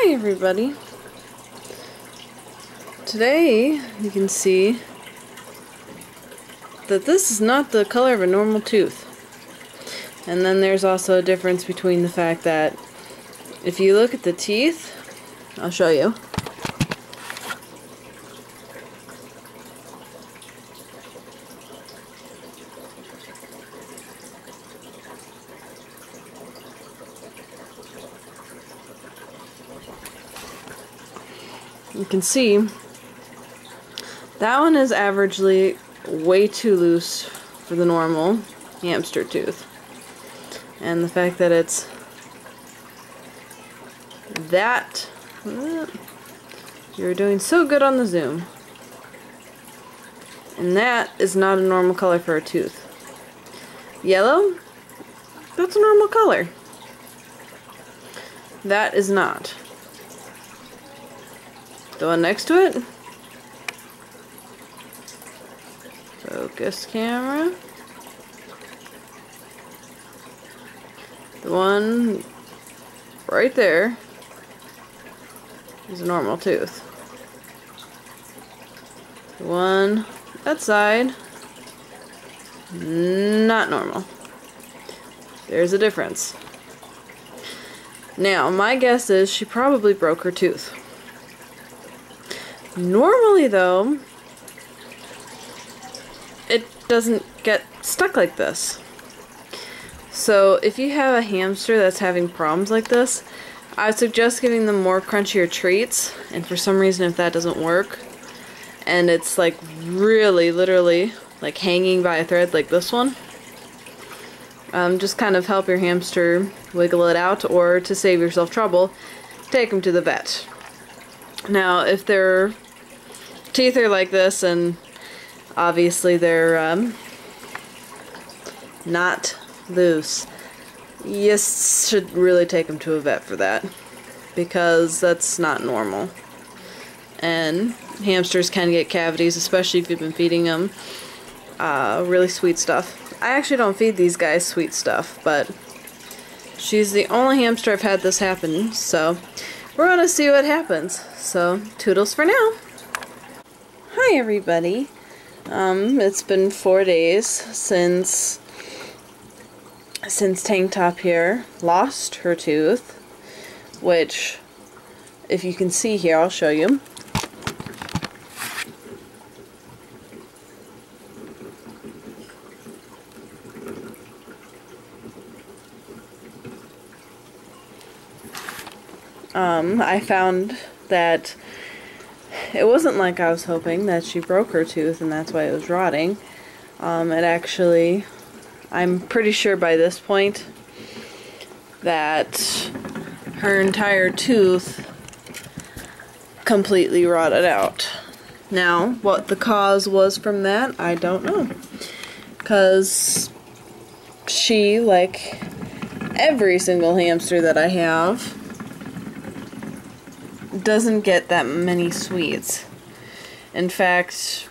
Hi everybody. Today you can see that this is not the color of a normal tooth. And then there's also a difference between the fact that if you look at the teeth, I'll show you. You can see that one is averagely way too loose for the normal hamster tooth. And the fact that it's that, you're doing so good on the zoom. And that is not a normal color for a tooth. Yellow, that's a normal color. That is not. The one next to it, focus camera, the one right there is a normal tooth. The one that side, not normal. There's a difference. Now, my guess is she probably broke her tooth. Normally, though, it doesn't get stuck like this. So if you have a hamster that's having problems like this, I would suggest giving them more crunchier treats. And for some reason, if that doesn't work, and it's like really, literally, like hanging by a thread like this one, just kind of help your hamster wiggle it out, or to save yourself trouble, take them to the vet. Now, if their teeth are like this, and obviously they're not loose, you should really take them to a vet for that, because that's not normal. And hamsters can get cavities, especially if you've been feeding them really sweet stuff. I actually don't feed these guys sweet stuff, but she's the only hamster I've had this happen, so we're gonna see what happens. So, toodles for now. Hi everybody. It's been 4 days since Tank Top here lost her tooth, which, if you can see here, I'll show you. I found that it wasn't like I was hoping that she broke her tooth and that's why it was rotting. It actually, I'm pretty sure by this point that her entire tooth completely rotted out. Now, what the cause was from that, I don't know. Because she, like every single hamster that I have, doesn't get that many sweets. In fact,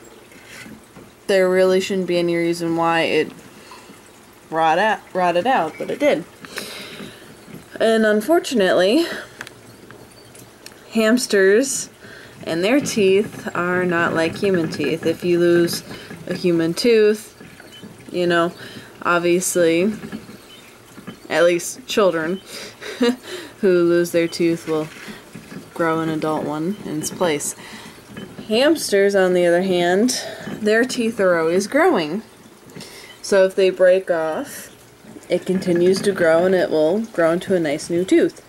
there really shouldn't be any reason why it rotted out, but it did. And unfortunately, hamsters and their teeth are not like human teeth. If you lose a human tooth, you know, obviously, at least children who lose their tooth will grow an adult one in its place. Hamsters, on the other hand, their teeth are always growing. So if they break off, it continues to grow and it will grow into a nice new tooth.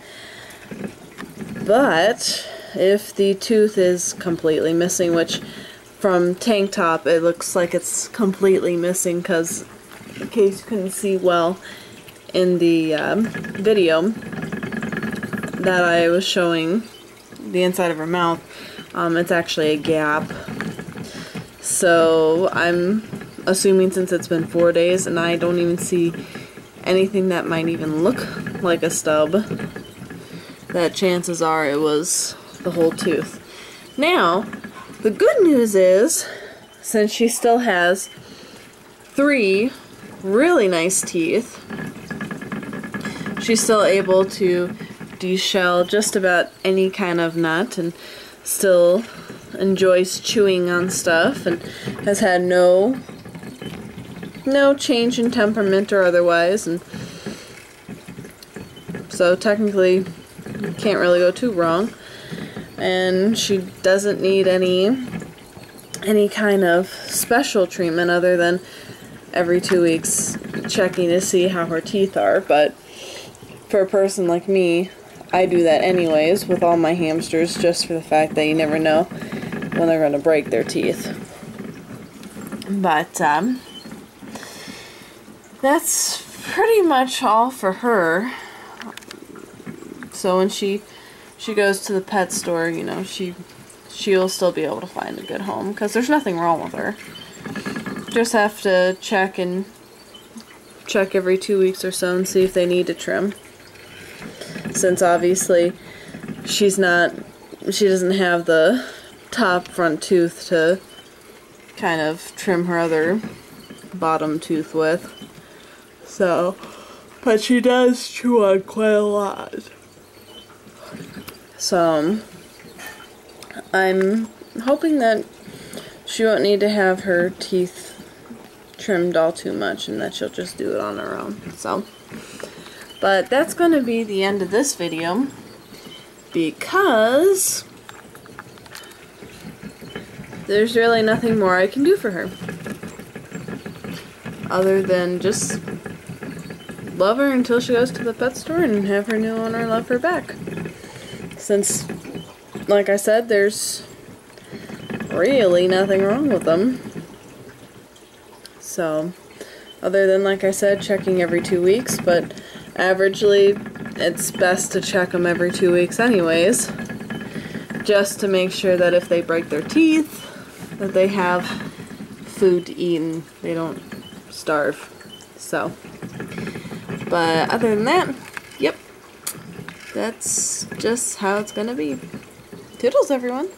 But if the tooth is completely missing, which from Tank Top it looks like it's completely missing, because in case you couldn't see well in the video that I was showing the inside of her mouth, it's actually a gap. So I'm assuming, since it's been 4 days and I don't even see anything that might even look like a stub, that chances are it was the whole tooth. Now, the good news is, since she still has 3 really nice teeth, she's still able to de-shell just about any kind of nut and still enjoys chewing on stuff and has had no change in temperament or otherwise, and so technically you can't really go too wrong. And she doesn't need any kind of special treatment other than every 2 weeks checking to see how her teeth are. But for a person like me, I do that anyways with all my hamsters, just for the fact that you never know when they're going to break their teeth. But that's pretty much all for her. So when she goes to the pet store, you know, she'll still be able to find a good home, because there's nothing wrong with her. Just have to check every 2 weeks or so and see if they need to trim. Since obviously she doesn't have the top front tooth to kind of trim her other bottom tooth with. So, but she does chew on quite a lot. So, I'm hoping that she won't need to have her teeth trimmed all too much and that she'll just do it on her own. So, but that's going to be the end of this video, because there's really nothing more I can do for her other than just love her until she goes to the pet store and have her new owner love her back. Since, like I said, there's really nothing wrong with them. So, other than, like I said, checking every 2 weeks, but averagely it's best to check them every 2 weeks anyways, just to make sure that if they break their teeth, that they have food to eat and they don't starve. So, but other than that, yep, that's just how it's gonna be. Toodles, everyone.